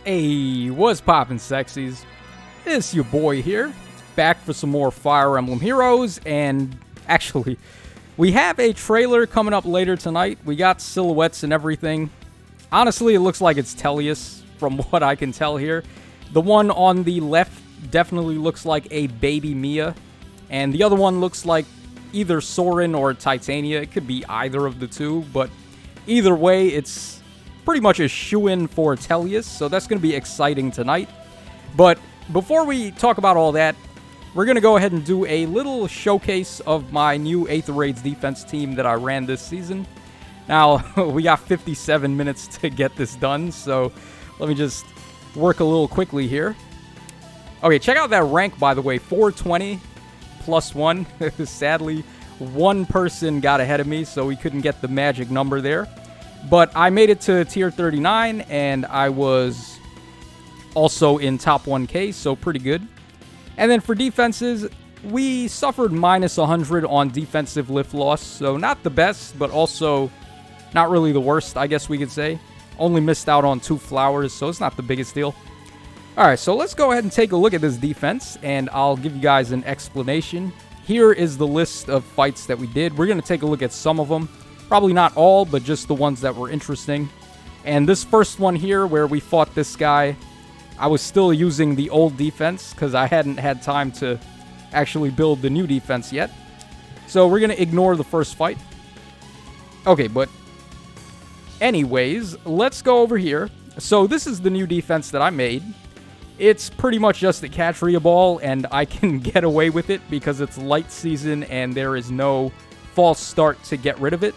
Hey, what's poppin', sexies? It's your boy here, back for some more Fire Emblem Heroes, and actually, we have a trailer coming up later tonight. We got silhouettes and everything. Honestly, it looks like it's Tellius, from what I can tell here. The one on the left definitely looks like a baby Mia, and the other one looks like either Soren or Titania. It could be either of the two, but either way, it's pretty much a shoo-in for Tellius, so that's going to be exciting tonight. But before we talk about all that, we're going to go ahead and do a little showcase of my new Aether Raids defense team that I ran this season. Now, we got 57 minutes to get this done, so let me just work a little quickly here. Okay, check out that rank, by the way, 420 plus 1. Sadly, one person got ahead of me, so we couldn't get the magic number there. But I made it to tier 39, and I was also in top 1k, so pretty good. And then for defenses, we suffered minus 100 on defensive lift loss, so not the best, but also not really the worst, I guess we could say. Only missed out on 2 flowers, so it's not the biggest deal. Alright, so let's go ahead and take a look at this defense, and I'll give you guys an explanation. Here is the list of fights that we did. We're going to take a look at some of them. Probably not all, but just the ones that were interesting. And this first one here, where we fought this guy, I was still using the old defense, because I hadn't had time to actually build the new defense yet. So we're going to ignore the first fight. Okay, but anyways, let's go over here. So this is the new defense that I made. It's pretty much just a Catria ball, and I can get away with it because it's light season and there is no false start to get rid of it.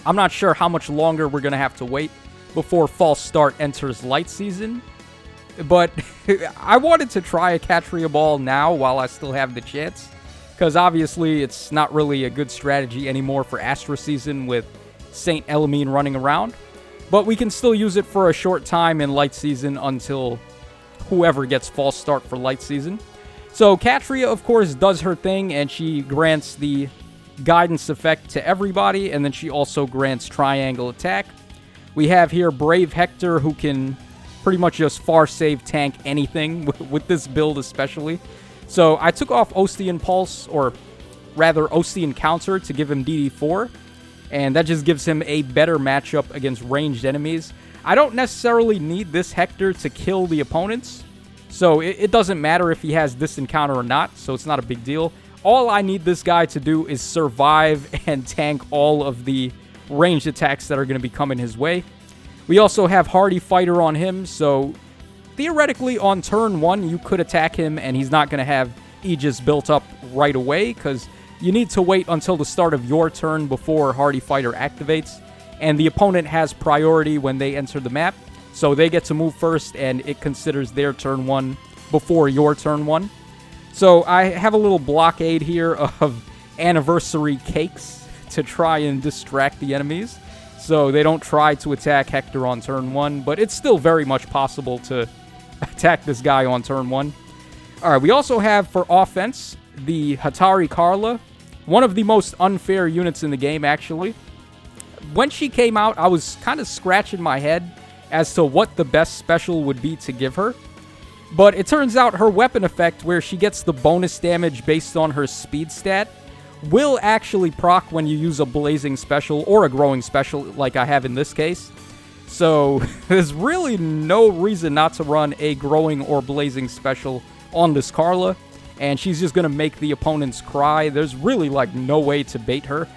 I'm not sure how much longer we're going to have to wait before false start enters light season, but I wanted to try a Catria ball now while I still have the chance, because obviously it's not really a good strategy anymore for Astra season with Saint Elamine running around, but we can still use it for a short time in light season until whoever gets false start for light season. So Catria, of course, does her thing, and she grants the guidance effect to everybody, and then she also grants triangle attack. We have here Brave Hector, who can pretty much just far save tank anything with this build especially. So I took off Ostian Pulse, or rather Ostian Counter, to give him DD4, and that just gives him a better matchup against ranged enemies. I don't necessarily need this Hector to kill the opponents, so it doesn't matter if he has this encounter or not, so it's not a big deal. All I need this guy to do is survive and tank all of the ranged attacks that are going to be coming his way. We also have Hardy Fighter on him, so theoretically on turn 1 you could attack him and he's not going to have Aegis built up right away, because you need to wait until the start of your turn before Hardy Fighter activates, and the opponent has priority when they enter the map, so they get to move first and it considers their turn 1 before your turn 1. So I have a little blockade here of anniversary cakes to try and distract the enemies, so they don't try to attack Hector on turn 1, but it's still very much possible to attack this guy on turn 1. Alright, we also have for offense the Hatari Carla, one of the most unfair units in the game actually. When she came out, I was kind of scratching my head as to what the best special would be to give her. But it turns out her weapon effect, where she gets the bonus damage based on her speed stat, will actually proc when you use a blazing special or a growing special like I have in this case. So there's really no reason not to run a growing or blazing special on this Carla, and she's just going to make the opponents cry. There's really like no way to bait her.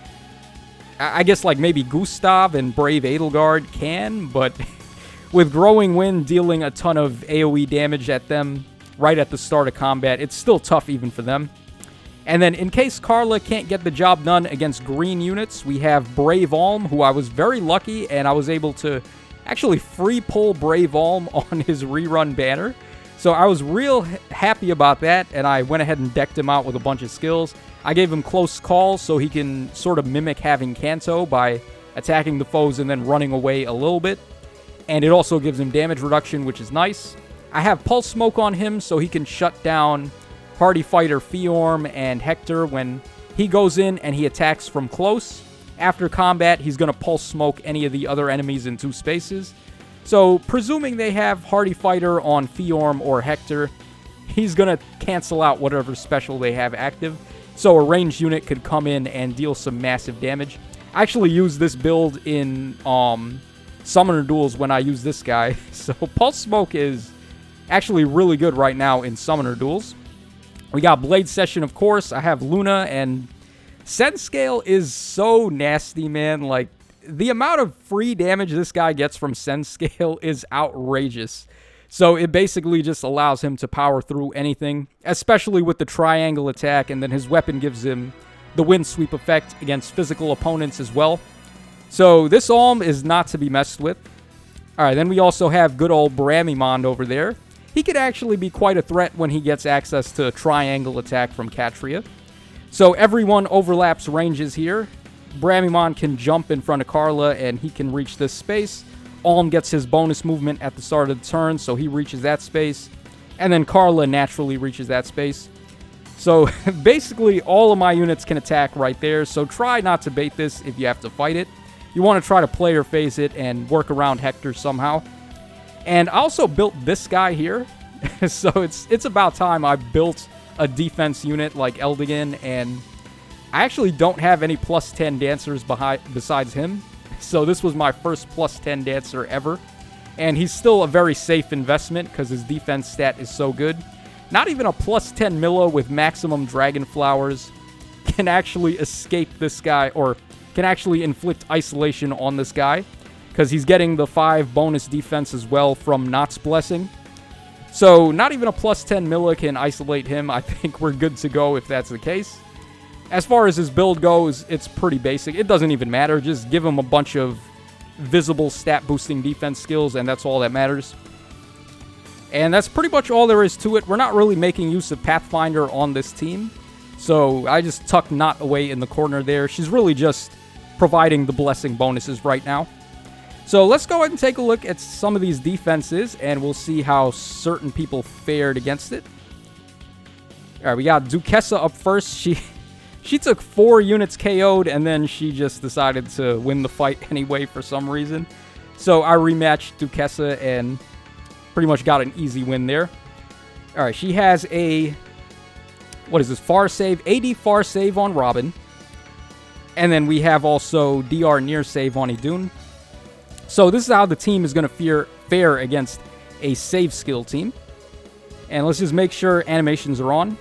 I guess like maybe Gustav and Brave Edelgard can, but with Growing Wind dealing a ton of AoE damage at them right at the start of combat, it's still tough even for them. And then in case Carla can't get the job done against green units, we have Brave Alm, who I was very lucky, and I was able to actually free pull Brave Alm on his rerun banner. So I was real happy about that, and I went ahead and decked him out with a bunch of skills. I gave him Close Call so he can sort of mimic having Kanto by attacking the foes and then running away a little bit. And it also gives him damage reduction, which is nice. I have Pulse Smoke on him so he can shut down Hardy Fighter Fiorm and Hector when he goes in and he attacks from close. After combat, he's going to Pulse Smoke any of the other enemies in 2 spaces. So, presuming they have Hardy Fighter on Fiorm or Hector, he's going to cancel out whatever special they have active. So, a ranged unit could come in and deal some massive damage. I actually use this build in Summoner Duels when I use this guy. So, Pulse Smoke is actually really good right now in Summoner Duels. We got Blade Session, of course. I have Luna, and Sense Scale is so nasty, man. Like, the amount of free damage this guy gets from Sense Scale is outrageous. So it basically just allows him to power through anything, especially with the triangle attack, and then his weapon gives him the wind sweep effect against physical opponents as well. So this Alm is not to be messed with. Alright, then we also have good old Bramimond over there. He could actually be quite a threat when he gets access to triangle attack from Catria. So everyone overlaps ranges here. Bramimond can jump in front of Carla, and he can reach this space. Alm gets his bonus movement at the start of the turn, so he reaches that space. And then Carla naturally reaches that space. So basically, all of my units can attack right there, so try not to bait this if you have to fight it. You want to try to player phase it and work around Hector somehow. And I also built this guy here. So it's about time I built a defense unit like Eldigan, and I actually don't have any plus 10 dancers besides him. So this was my first plus 10 dancer ever. And he's still a very safe investment because his defense stat is so good. Not even a plus 10 Milla with maximum Dragon Flowers can actually escape this guy, or can actually inflict isolation on this guy, because he's getting the 5 bonus defense as well from Knott's Blessing. So not even a plus 10 Milla can isolate him. I think we're good to go if that's the case. As far as his build goes, it's pretty basic. It doesn't even matter. Just give him a bunch of visible stat-boosting defense skills, and that's all that matters. And that's pretty much all there is to it. We're not really making use of Pathfinder on this team. So I just tucked Knot away in the corner there. She's really just providing the blessing bonuses right now. So let's go ahead and take a look at some of these defenses, and we'll see how certain people fared against it. Alright, we got Duquesa up first. She took 4 units KO'd, and then she just decided to win the fight anyway for some reason. So I rematched Duquesa and pretty much got an easy win there. Alright, she has a... what is this? Far save. AD far save on Robin. And then we have also DR near save on Idun. So this is how the team is going to fare against a save skill team. And let's just make sure animations are on.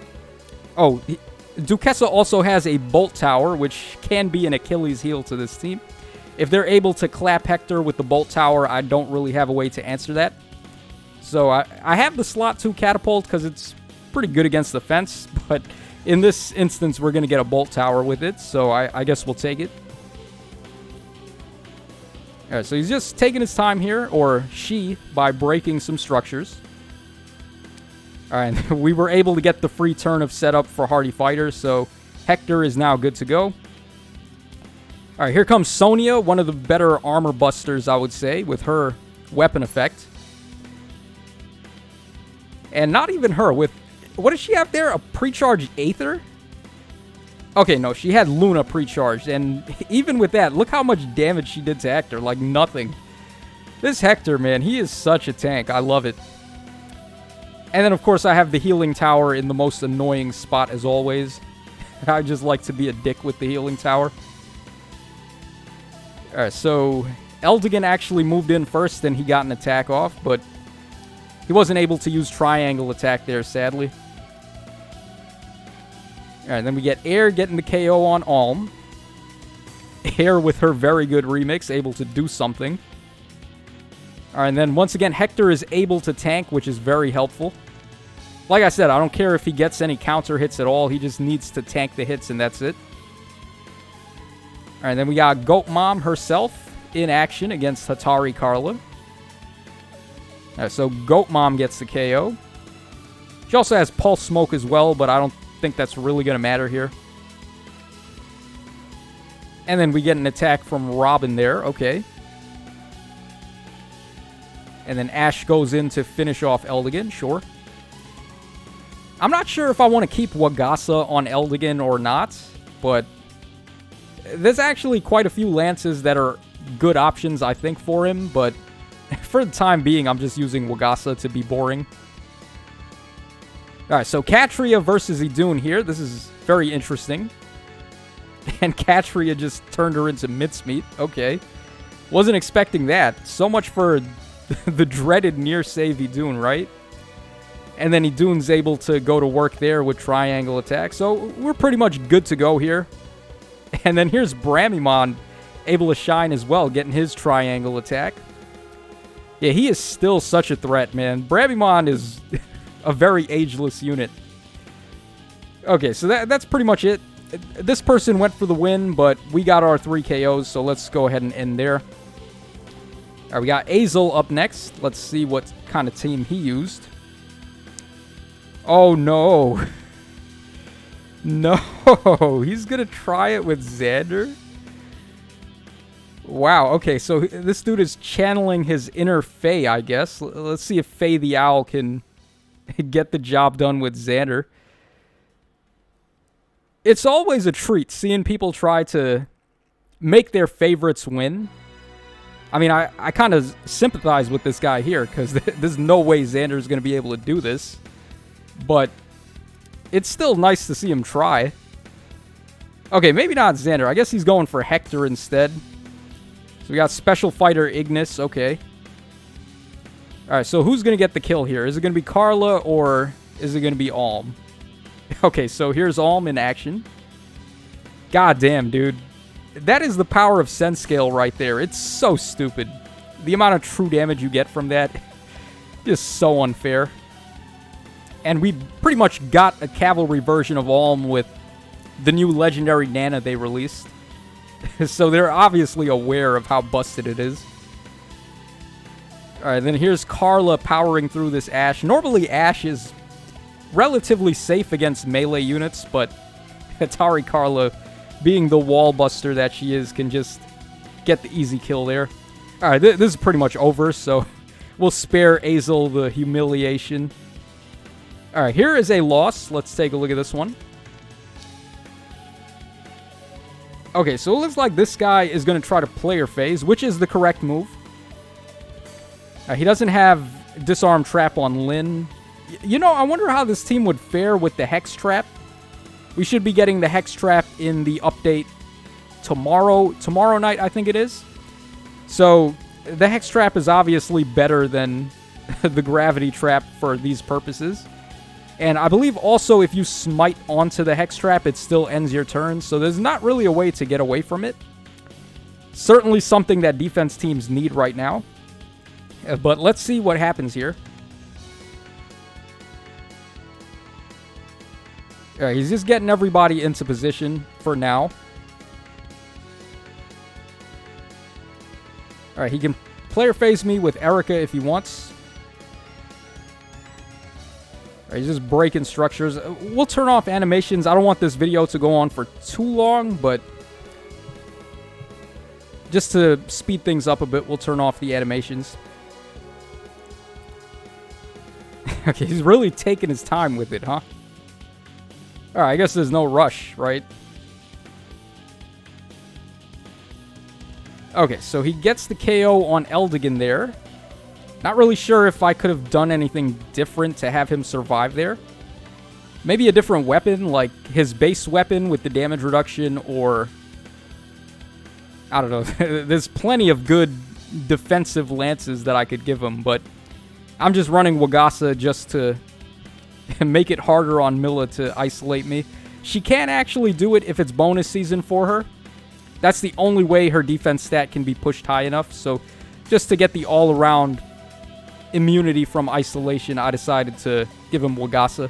Oh, Duquesa also has a Bolt Tower, which can be an Achilles heel to this team. If they're able to clap Hector with the Bolt Tower, I don't really have a way to answer that. So I have the slot 2 Catapult because it's pretty good against the fence, but in this instance, we're going to get a Bolt Tower with it, so I guess we'll take it. Alright, so he's just taking his time here, or she, by breaking some structures. Alright, we were able to get the free turn of setup for Hardy Fighter, so Hector is now good to go. Alright, here comes Sonia, one of the better armor busters, I would say, with her weapon effect. And not even her, with... what does she have there? A pre-charged Aether? Okay, no, she had Luna pre-charged, and even with that, look how much damage she did to Hector, like nothing. This Hector, man, he is such a tank. I love it. And then, of course, I have the healing tower in the most annoying spot, as always. I just like to be a dick with the healing tower. Alright, so Eldigan actually moved in first, and he got an attack off, but he wasn't able to use triangle attack there, sadly. Alright, then we get Air getting the KO on Alm. Air with her very good remix, able to do something. Alright, and then once again, Hector is able to tank, which is very helpful. Like I said, I don't care if he gets any counter hits at all. He just needs to tank the hits, and that's it. Alright, then we got Goat Mom herself in action against Hatari Carla. Alright, so Goat Mom gets the KO. She also has Pulse Smoke as well, but I don't think that's really going to matter here. And then we get an attack from Robin there. Okay. And then Ash goes in to finish off Eldigan. Sure. I'm not sure if I want to keep Wagasa on Eldigan or not, but there's actually quite a few lances that are good options, I think, for him, but for the time being, I'm just using Wagasa to be boring. Alright, so Katria versus Idun here. This is very interesting. And Katria just turned her into mincemeat. Okay. Wasn't expecting that. So much for the dreaded near save Idun, right? And then Idun's able to go to work there with triangle attack. So we're pretty much good to go here. And then here's Bramimon able to shine as well, getting his triangle attack. Yeah, he is still such a threat, man. Bramimon is a very ageless unit. Okay, so that's pretty much it. This person went for the win, but we got our 3 KOs, so let's go ahead and end there. All right, we got Azel up next. Let's see what kind of team he used. Oh, no. No, he's going to try it with Xander? Wow, okay, so this dude is channeling his inner Fae, I guess. Let's see if Fae the Owl can get the job done with Xander. It's always a treat seeing people try to make their favorites win. I mean, I kind of sympathize with this guy here, because there's no way Xander's going to be able to do this. But it's still nice to see him try. Okay, maybe not Xander. I guess he's going for Hector instead. So we got Special Fighter Ignis. Okay. Alright, so who's going to get the kill here? Is it going to be Carla or is it going to be Alm? Okay, so here's Alm in action. God damn, dude. That is the power of Sense Scale right there. It's so stupid. The amount of true damage you get from that is so unfair. And we pretty much got a cavalry version of Alm with the new legendary Nana they released. So they're obviously aware of how busted it is. Alright, then here's Carla powering through this Ashe. Normally Ashe is relatively safe against melee units, but Atari Carla, being the wall buster that she is, can just get the easy kill there. Alright, this is pretty much over, so we'll spare Azel the humiliation. Alright, here is a loss. Let's take a look at this one. Okay, so it looks like this guy is going to try to player phase, which is the correct move. He doesn't have Disarm Trap on Lyn. You know, I wonder how this team would fare with the Hex Trap. We should be getting the Hex Trap in the update tomorrow night, I think it is. So, the Hex Trap is obviously better than the Gravity Trap for these purposes. And I believe also if you smite onto the Hex Trap, it still ends your turn. So there's not really a way to get away from it. Certainly something that defense teams need right now. But let's see what happens here. Alright, he's just getting everybody into position for now. Alright, he can player phase me with Erica if he wants. Alright, he's just breaking structures. We'll turn off animations. I don't want this video to go on for too long, but just to speed things up a bit, we'll turn off the animations. Okay, he's really taking his time with it, huh? Alright, I guess there's no rush, right? Okay, so he gets the KO on Eldigan there. Not really sure if I could have done anything different to have him survive there. Maybe a different weapon, like his base weapon with the damage reduction, or I don't know. There's plenty of good defensive lances that I could give him, but I'm just running Wagasa just to make it harder on Milla to isolate me. She can't actually do it if it's bonus season for her. That's the only way her defense stat can be pushed high enough. So just to get the all-around immunity from isolation, I decided to give him Wagasa.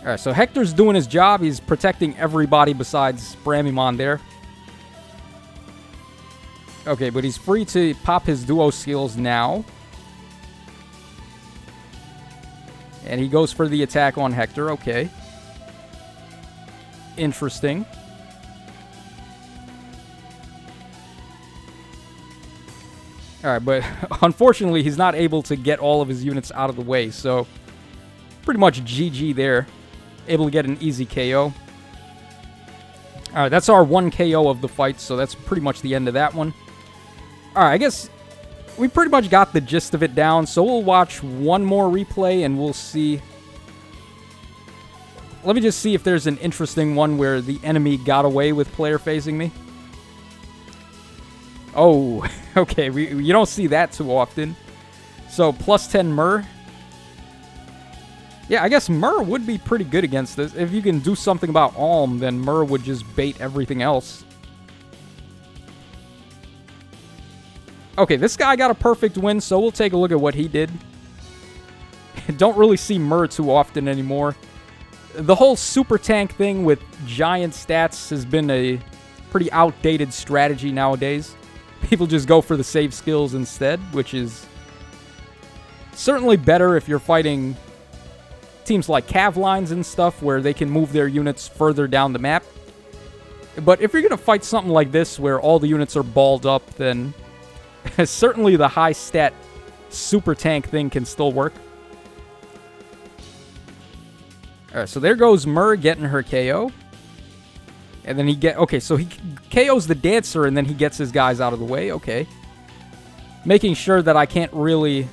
Alright, so Hector's doing his job. He's protecting everybody besides Bramimon there. Okay, but he's free to pop his duo skills now. And he goes for the attack on Hector. Okay. Interesting. Alright, but unfortunately, he's not able to get all of his units out of the way. So, pretty much GG there. Able to get an easy KO. Alright, that's our 1 KO of the fight. So, that's pretty much the end of that one. Alright, I guess we pretty much got the gist of it down, so we'll watch one more replay and we'll see. Let me just see if there's an interesting one where the enemy got away with player phasing me. Oh, okay, you don't see that too often. So, plus 10 Myrrh. Yeah, I guess Myrrh would be pretty good against this. If you can do something about Alm, then Myrrh would just bait everything else. Okay, this guy got a perfect win, so we'll take a look at what he did. Don't really see Myrrh too often anymore. The whole super tank thing with giant stats has been a pretty outdated strategy nowadays. People just go for the save skills instead, which is certainly better if you're fighting teams like Cav Lines and stuff where they can move their units further down the map. But if you're going to fight something like this where all the units are balled up, then certainly the high stat super tank thing can still work. Alright, so there goes Myrrh getting her KO. And then okay, so he KOs the Dancer and then he gets his guys out of the way. Okay. Making sure that I can't really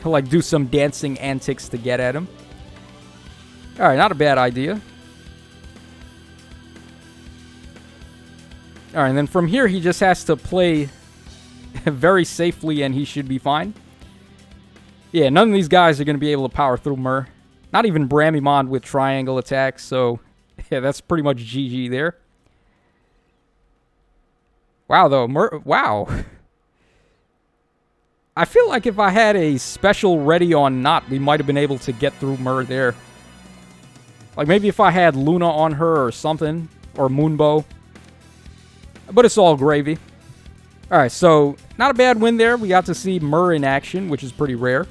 like do some dancing antics to get at him. Alright, not a bad idea. Alright, and then from here he just has to play very safely and he should be fine. Yeah, none of these guys are going to be able to power through Myrrh. Not even Bramimond with triangle attacks, so yeah, that's pretty much GG there. Wow, though, wow. I feel like if I had a special ready on Not, we might have been able to get through Myrrh there. Like, maybe if I had Luna on her or something, or Moonbow. But it's all gravy. Alright, so, not a bad win there. We got to see Myrrh in action, which is pretty rare.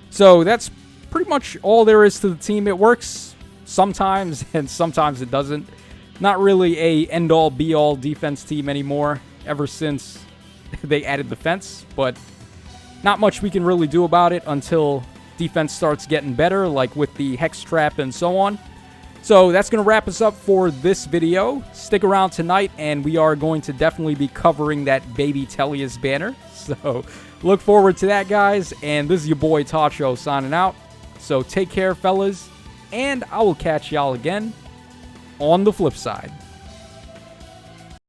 So, that's pretty much all there is to the team. It works sometimes, and sometimes it doesn't. Not really a end-all, be-all defense team anymore, ever since they added the fence, but not much we can really do about it until defense starts getting better, like with the Hex Trap and so on. So that's going to wrap us up for this video. Stick around tonight, and we are going to definitely be covering that Baby Tellius banner. So look forward to that, guys, and this is your boy Tacho signing out. So take care, fellas, and I will catch y'all again on the flip side.